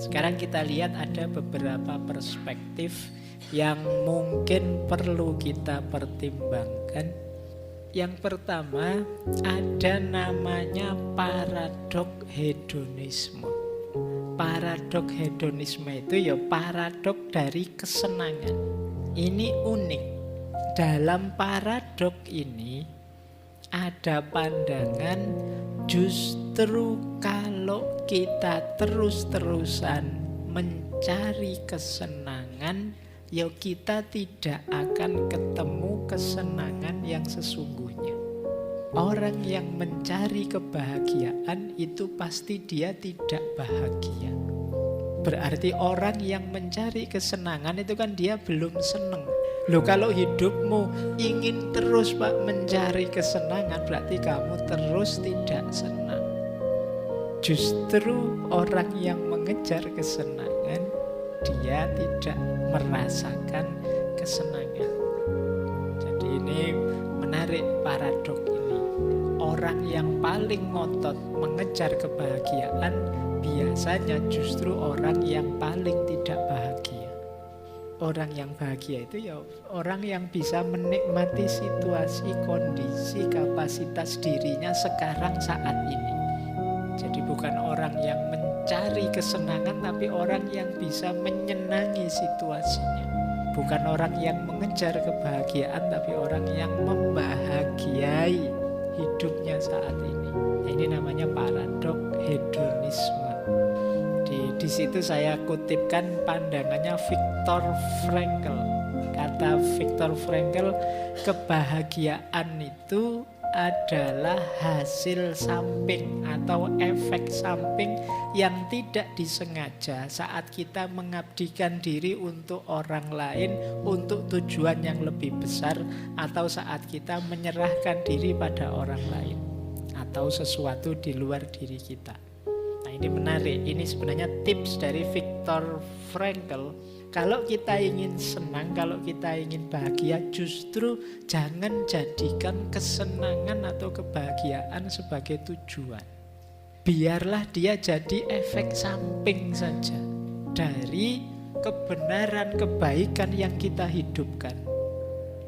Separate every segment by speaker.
Speaker 1: Sekarang kita lihat ada beberapa perspektif yang mungkin perlu kita pertimbangkan. Yang pertama, ada namanya paradok hedonisme. Paradok hedonisme itu ya paradok dari kesenangan. Ini unik. Dalam paradok ini ada pandangan justru kalau kita terus-terusan mencari kesenangan, ya kita tidak akan ketemu kesenangan yang sesungguhnya. Orang yang mencari kebahagiaan itu pasti dia tidak bahagia. Berarti orang yang mencari kesenangan itu kan dia belum senang. Loh, kalau hidupmu ingin terus Pak mencari kesenangan, berarti kamu terus tidak senang. Justru orang yang mengejar kesenangan, dia tidak merasakan kesenangan. Jadi ini menarik paradok ini. Orang yang paling ngotot mengejar kebahagiaan biasanya justru orang yang paling tidak bahagia. Orang yang bahagia itu ya orang yang bisa menikmati situasi, kondisi, kapasitas dirinya sekarang saat ini. Jadi bukan orang yang mencari kesenangan, tapi orang yang bisa menyenangi situasinya. Bukan orang yang mengejar kebahagiaan, tapi orang yang membahagiai hidupnya saat ini. Ini namanya paradok hedonisme. Di situ saya kutipkan pandangannya Viktor Frankl. Kata Viktor Frankl, kebahagiaan itu adalah hasil samping atau efek samping yang tidak disengaja saat kita mengabdikan diri untuk orang lain, untuk tujuan yang lebih besar, atau saat kita menyerahkan diri pada orang lain atau sesuatu di luar diri kita. Nah, ini menarik. Ini sebenarnya tips dari Viktor Frankl. Kalau kita ingin senang, kalau kita ingin bahagia, justru jangan jadikan kesenangan atau kebahagiaan sebagai tujuan. Biarlah dia jadi efek samping saja dari kebenaran, kebaikan yang kita hidupkan.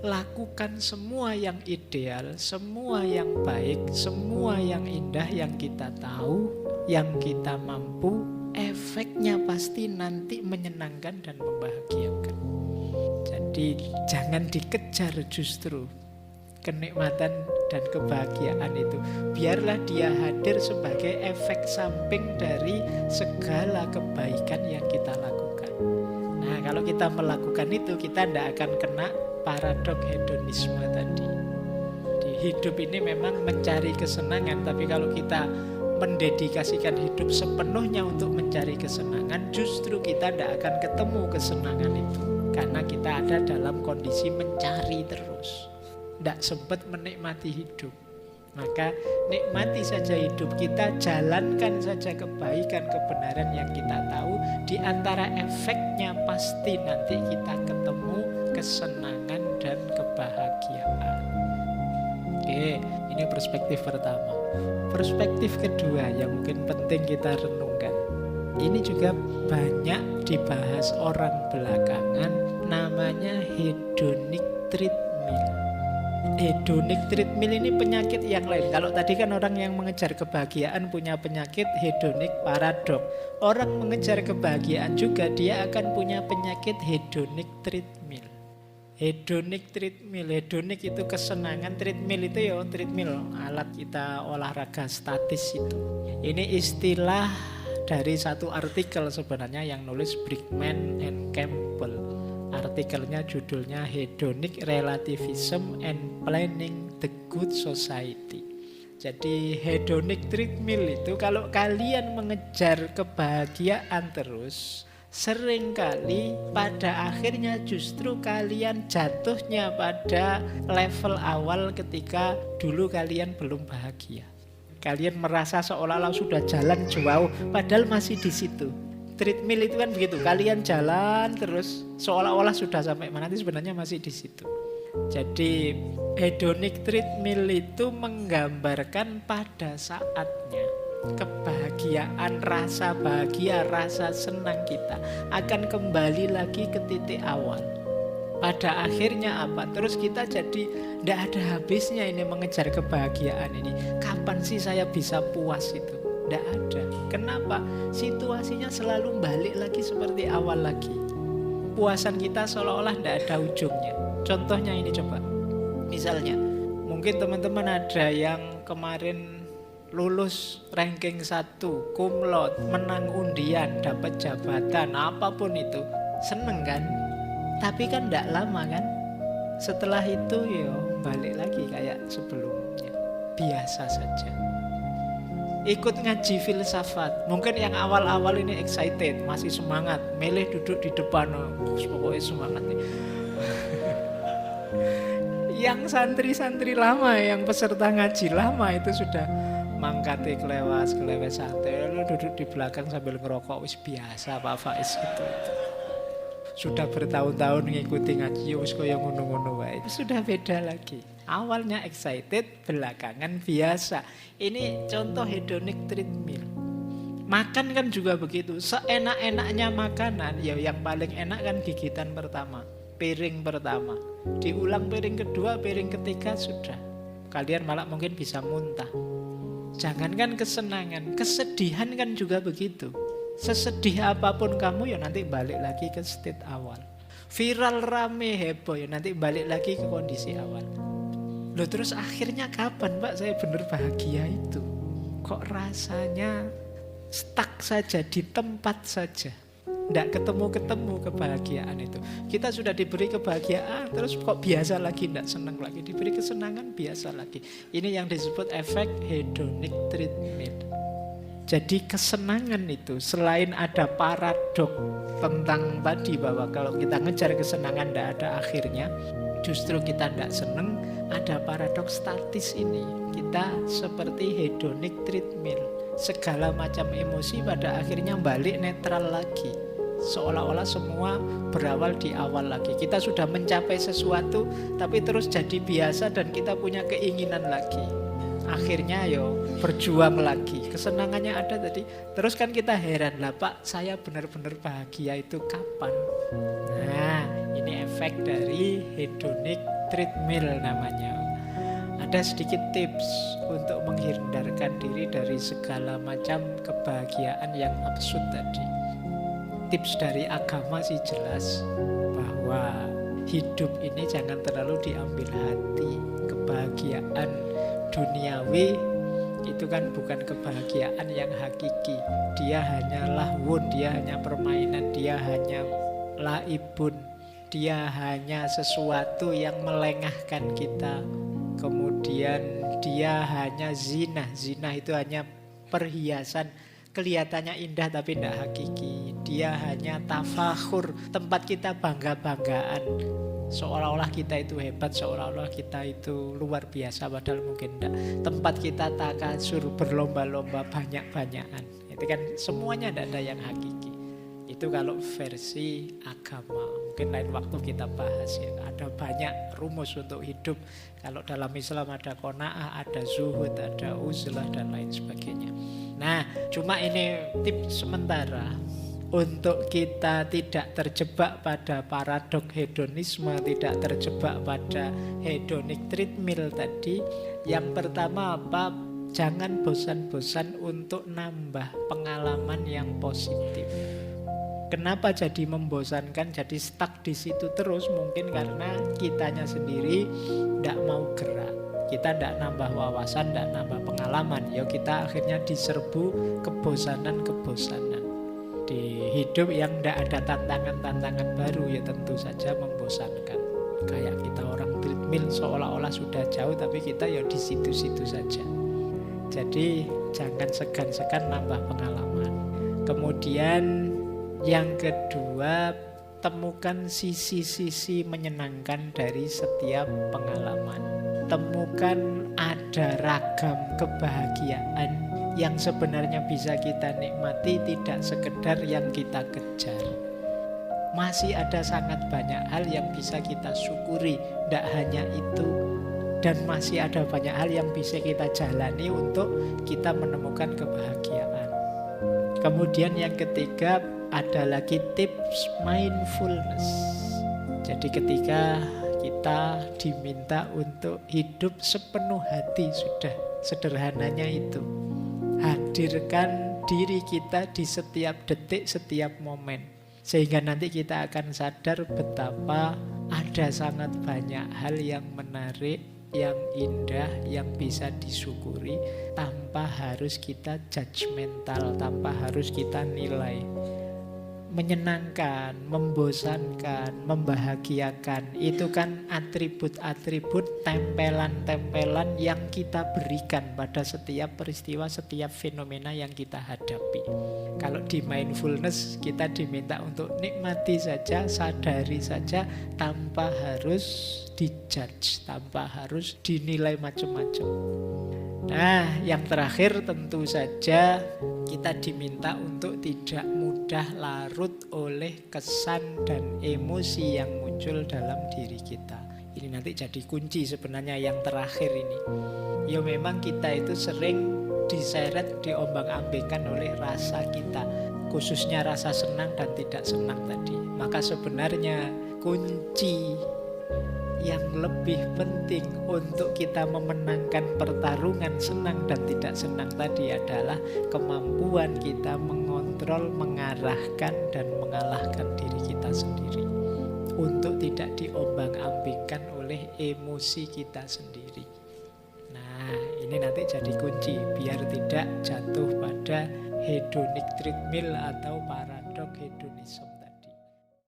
Speaker 1: Lakukan semua yang ideal, semua yang baik, semua yang indah yang kita tahu, yang kita mampu. Efeknya pasti nanti menyenangkan dan membahagiakan. Jadi jangan dikejar justru kenikmatan dan kebahagiaan itu. Biarlah dia hadir sebagai efek samping dari segala kebaikan yang kita lakukan. Nah, kalau kita melakukan itu, kita tidak akan kena paradok hedonisme tadi. Di hidup ini memang mencari kesenangan, tapi kalau kita mendedikasikan hidup sepenuhnya untuk mencari kesenangan, justru kita tidak akan ketemu kesenangan itu. Karena kita ada dalam kondisi mencari terus, tidak sempat menikmati hidup. Maka nikmati saja hidup kita, jalankan saja kebaikan, kebenaran yang kita tahu. Di antara efeknya pasti nanti kita ketemu kesenangan dan kebahagiaan. Oke, ini perspektif pertama. Perspektif kedua yang mungkin penting kita renungkan, ini juga banyak dibahas orang belakangan, namanya hedonic treadmill. Hedonic treadmill ini penyakit yang lain. Kalau tadi kan orang yang mengejar kebahagiaan punya penyakit hedonic paradok. Orang mengejar kebahagiaan juga dia akan punya penyakit hedonic treadmill. Hedonic treadmill, hedonic itu kesenangan, treadmill itu ya treadmill, alat kita olahraga statis itu. Ini istilah dari satu artikel sebenarnya yang nulis Brickman and Campbell. Artikelnya judulnya Hedonic Relativism and Planning the Good Society. Jadi hedonic treadmill itu kalau kalian mengejar kebahagiaan terus, seringkali pada akhirnya justru kalian jatuhnya pada level awal ketika dulu kalian belum bahagia. Kalian merasa seolah-olah sudah jalan jauh, padahal masih di situ. Treadmill itu kan begitu, kalian jalan terus seolah-olah sudah sampai mana, itu sebenarnya masih di situ. Jadi hedonic treadmill itu menggambarkan pada saatnya kebahagiaan kebahagiaan, rasa bahagia, rasa senang kita akan kembali lagi ke titik awal. Pada akhirnya apa? Terus kita jadi tidak ada habisnya ini mengejar kebahagiaan ini. Kapan sih saya bisa puas itu? Tidak ada. Kenapa? Situasinya selalu balik lagi seperti awal lagi. Puasan kita seolah-olah tidak ada ujungnya. Contohnya ini coba. Misalnya, mungkin teman-teman ada yang kemarin lulus ranking 1, cum laude, menang undian, dapat jabatan, apapun itu. Seneng kan? Tapi kan tidak lama kan? Setelah itu balik lagi kayak sebelumnya. Biasa saja. Ikut ngaji filsafat. Mungkin yang awal-awal ini excited, masih semangat. Milih duduk di depan, pokoknya semangat nih. Yang santri-santri lama, yang peserta ngaji lama itu sudah mangkate kelewes santai. Lalu duduk di belakang sambil ngerokok, wis biasa Pak Faiz gitu. Sudah bertahun-tahun ngikuti ngaji, wis koyo ngono-ngono wae. Sudah beda lagi. Awalnya excited, belakangan biasa. Ini contoh hedonic treadmill. Makan kan juga begitu. Seenak-enaknya makanan, yang paling enak kan gigitan pertama, piring pertama. Diulang piring kedua, piring ketiga sudah. Kalian malah mungkin bisa muntah. Jangankan kesenangan, kesedihan kan juga begitu. Sesedih apapun kamu nanti balik lagi ke state awal. Viral rame heboh nanti balik lagi ke kondisi awal. Loh terus akhirnya kapan Pak saya benar bahagia itu? Kok rasanya stuck saja di tempat saja. Tidak ketemu-ketemu kebahagiaan itu. Kita sudah diberi kebahagiaan terus kok biasa lagi, tidak senang lagi. Diberi kesenangan biasa lagi. Ini yang disebut efek hedonic treadmill. Jadi kesenangan itu selain ada paradok tentang tadi bahwa kalau kita ngejar kesenangan tidak ada akhirnya, justru kita tidak senang, ada paradok statis ini. Kita seperti hedonic treadmill. Segala macam emosi pada akhirnya balik netral lagi. Seolah-olah semua berawal di awal lagi. Kita sudah mencapai sesuatu tapi terus jadi biasa dan kita punya keinginan lagi. Akhirnya berjuang lagi. Kesenangannya ada tadi. Terus kan kita heran lah Pak, saya benar-benar bahagia itu kapan? Nah, ini efek dari hedonic treadmill namanya. Ada sedikit tips untuk menghindarkan diri dari segala macam kebahagiaan yang absurd tadi. Tips dari agama sih jelas bahwa hidup ini jangan terlalu diambil hati. Kebahagiaan duniawi itu kan bukan kebahagiaan yang hakiki. Dia hanya lahwun, dia hanya permainan, dia hanya laibun, dia hanya sesuatu yang melengahkan kita. Kemudian dia hanya zina. Zina itu hanya perhiasan, kelihatannya indah tapi tidak hakiki. Dia hanya tafakhur, tempat kita bangga-banggaan. Seolah-olah kita itu hebat, seolah-olah kita itu luar biasa, padahal mungkin tidak. Tempat kita takasur, berlomba-lomba, banyak-banyakan. Itu kan semuanya tidak ada yang hakiki. Itu kalau versi agama. Mungkin lain waktu kita bahas ya. Ada banyak rumus untuk hidup. Kalau dalam Islam ada qanaah, ada zuhud, ada uzlah dan lain sebagainya. Nah, cuma ini tips sementara. Untuk kita tidak terjebak pada paradok hedonisme, tidak terjebak pada hedonic treadmill tadi. Yang pertama apa? Jangan bosan-bosan untuk nambah pengalaman yang positif. Kenapa jadi membosankan, jadi stuck di situ terus? Mungkin karena kitanya sendiri tidak mau gerak. Kita tidak nambah wawasan, tidak nambah pengalaman. Kita akhirnya diserbu kebosanan-kebosanan. Di hidup yang tidak ada tantangan-tantangan baru tentu saja membosankan. Kayak kita orang treadmill seolah-olah sudah jauh tapi kita di situ-situ saja. Jadi jangan segan-segan nambah pengalaman. Kemudian yang kedua, temukan sisi-sisi menyenangkan dari setiap pengalaman. Temukan ada ragam kebahagiaan yang sebenarnya bisa kita nikmati, tidak sekedar yang kita kejar. Masih ada sangat banyak hal yang bisa kita syukuri, tidak hanya itu. Dan masih ada banyak hal yang bisa kita jalani untuk kita menemukan kebahagiaan. Kemudian yang ketiga ada lagi tips mindfulness. Jadi ketika kita diminta untuk hidup sepenuh hati, sudah sederhananya itu. Hadirkan diri kita di setiap detik, setiap momen. Sehingga nanti kita akan sadar betapa ada sangat banyak hal yang menarik, yang indah, yang bisa disyukuri tanpa harus kita judgmental, tanpa harus kita nilai. Menyenangkan, membosankan, membahagiakan, itu kan atribut-atribut, tempelan-tempelan yang kita berikan pada setiap peristiwa, setiap fenomena yang kita hadapi. Kalau di mindfulness kita diminta untuk nikmati saja, sadari saja, tanpa harus dijudge, tanpa harus dinilai macam-macam. Nah, yang terakhir tentu saja kita diminta untuk tidak mudah larut oleh kesan dan emosi yang muncul dalam diri kita. Ini nanti jadi kunci sebenarnya yang terakhir ini. Ya memang kita itu sering diseret, diombang-ambingkan oleh rasa kita, khususnya rasa senang dan tidak senang tadi. Maka sebenarnya kunci yang lebih penting untuk kita memenangkan pertarungan senang dan tidak senang tadi adalah kemampuan kita mengontrol, mengarahkan dan mengalahkan diri kita sendiri untuk tidak diombang-ambingkan oleh emosi kita sendiri. Nah, ini nanti jadi kunci biar tidak jatuh pada hedonic treadmill atau paradok hedonisme.